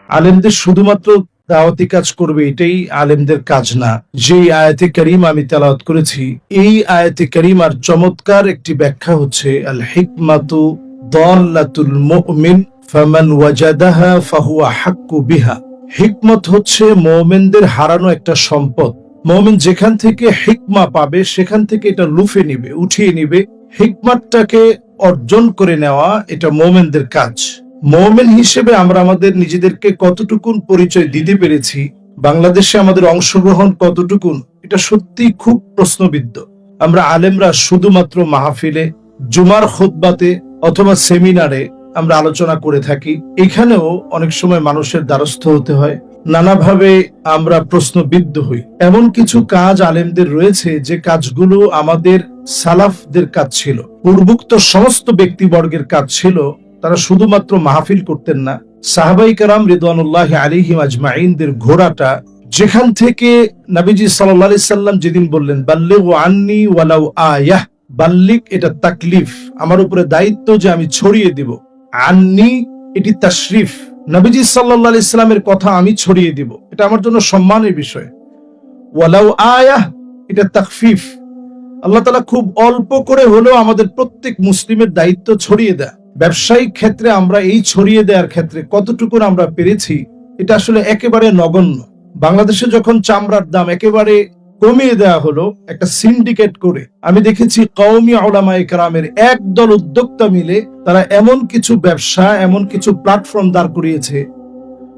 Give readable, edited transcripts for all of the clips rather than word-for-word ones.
আলেমদের শুধুমাত্র দাওয়াতি কাজ করবে এটাই আলেমদের কাজ না। যে আয়াতে কারিমা আমি তেলাওয়াত করেছি, এই আয়াতে কারিমার চমৎকার একটি ব্যাখ্যা হচ্ছে আল হিকমাতু দাল্লাতুল মুমিন ফামান ওয়াজাদাহা ফাহুয়া হাক্কু বিহা। হিকমত হচ্ছে মুমিনদের হারানো একটা সম্পদ। মুমিন যেখান থেকে হিকমা পাবে সেখান থেকে এটা লুফে নিবে, উঠিয়ে নিবে। হিকমতটাকে অর্জন করে নেওয়া এটা মুমিনদের কাজ। মুমিন হিসেবে আমরা আমাদের নিজেদেরকে কতটুকুন পরিচয় দিতে পেরেছি, বাংলাদেশে আমাদের অংশগ্রহণ কতটুকুন, এটা সত্যি খুব প্রশ্নবিদ্ধ। আমরা আলেমরা শুধুমাত্র মাহফিলে, জুমার খুতবাতে অথবা সেমিনারে আমরা আলোচনা করে থাকি। এখানেও অনেক সময় মানুষের দ্বারস্থ হতে হয়, নানাভাবে আমরা প্রশ্নবিদ্ধ হই। এমন কিছু কাজ আলেমদের রয়েছে যে কাজগুলো আমাদের সালাফদের কাজ ছিল, পূর্বোক্ত সমস্ত ব্যক্তিবর্গের কাজ ছিল। তারা শুধুমাত্র মাহফিল করতেন না, সাহাবাই কেরাম রিদওয়ানুল্লাহি আলাইহিম আজমাইনদের ঘোড়াটা যেখান থেকে নবীজি সাল্লাল্লাহু আলাইহি সাল্লাম যেদিন বললেন বাল্লিগু আন্নি ওয়ালাউ আয়াহ, বাল্লিগ এটা তাকলিফ, আমার উপরে দায়িত্ব যে আমি ছড়িয়ে দিব। আন্নি এটি তাশরিফ, নবীজি সাল্লাল্লাহু আলাইহি সাল্লামের কথা আমি ছড়িয়ে দিব, এটা আমার জন্য সম্মানের বিষয়। ওয়ালাউ আয়াহ এটা তাখফিফ, আল্লাহ তাআলা খুব অল্প করে হলেও আমাদের প্রত্যেক মুসলিমের দায়িত্ব ছড়িয়ে দেয়া। ব্যবসায়িক ক্ষেত্রে আমরা এই ছড়িয়ে দেওয়ার ক্ষেত্রে কতটুকু আমরা পেরেছি, এটা আসলে একেবারে নগণ্য। বাংলাদেশে যখন চামড়ার দাম একেবারে কমিয়ে দেওয়া হলো একটা সিন্ডিকেট করে, আমি দেখেছি কওমি উলামায়ে কেরামের একদল উদ্যোক্তা মিলে তারা এমন কিছু ব্যবসা, এমন কিছু প্ল্যাটফর্ম দাঁড় করিয়েছে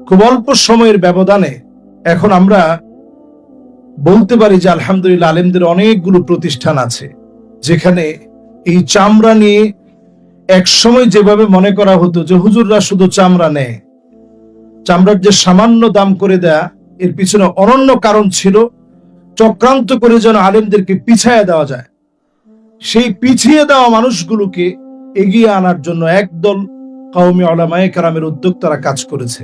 খুব অল্প সময়ের ব্যবধানে। এখন আমরা বলতে পারি যে আলহামদুলিল্লাহ আলেমদের অনেকগুলো প্রতিষ্ঠান আছে যেখানে এই চামড়া নিয়ে এক সময় যেভাবে মনে করা হতো যে হুজুররা শুধু চামড়া নেয়, চামড়ার যে সামান্য দাম করে দেয়া, এর পিছনে অনন্য কারণ ছিল চক্রান্ত করে যেন আলেমদেরকে পিছায়া দেওয়া যায়। সেই পিছিয়ে দেওয়া মানুষগুলোকে এগিয়ে আনার জন্য একদল কওমি উলামায়ে কেরামের উদ্যোক্তারা কাজ করেছে।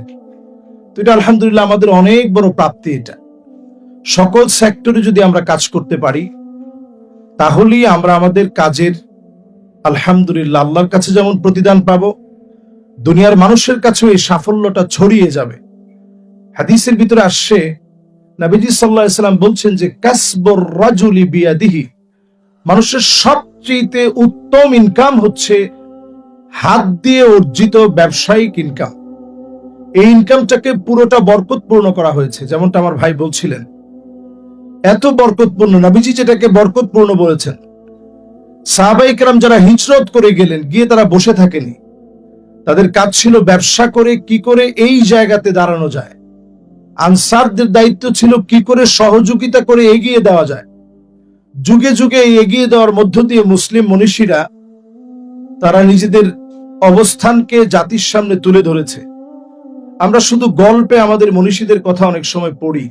তো এটা আলহামদুলিল্লাহ আমাদের অনেক বড় প্রাপ্তি। এটা সকল সেক্টরে যদি আমরা কাজ করতে পারি তাহলেই আমরা আমাদের কাজের আলহামদুলিল্লাহ আল্লাহর কাছে যেমন প্রতিদান পাবো, দুনিয়ার মানুষের কাছেও এই সাফল্যটা ছড়িয়ে যাবে। হাদিসের ভিতরে আসছে নবীজি সাল্লাল্লাহু আলাইহি সাল্লাম বলছেন যে কাসবুর রাজুলি বিয়াদিহি, মানুষের সবচেয়ে উত্তম ইনকাম হচ্ছে হাত দিয়ে অর্জিত ব্যবসায়িক ইনকাম। এই ইনকামটাকে পুরোটা বরকতপূর্ণ করা হয়েছে, যেমনটা আমার ভাই বলছিলেন, এত বরকতপূর্ণ। নবীজি যেটাকে বরকতপূর্ণ বলেছেন, সাহাবায়ে কেরাম যারা হিজরত করে গেলেন, গিয়ে তারা বসে থাকেনি, তাদের কাজ ছিল ব্যবসা করে কি করে এই জায়গাতে দাঁড়ানো যায়। আনসারদের দায়িত্ব ছিল কি করে সহযোগিতা করে এগিয়ে দেওয়া যায়। যুগে যুগে এই এগিয়ে দেওয়ার মধ্য দিয়ে মুসলিম মনীষীরা তারা নিজেদের অবস্থানকে জাতির সামনে তুলে ধরেছে। আমরা শুধু গল্পে আমাদের মনীষীদের কথা অনেক সময় পড়ি,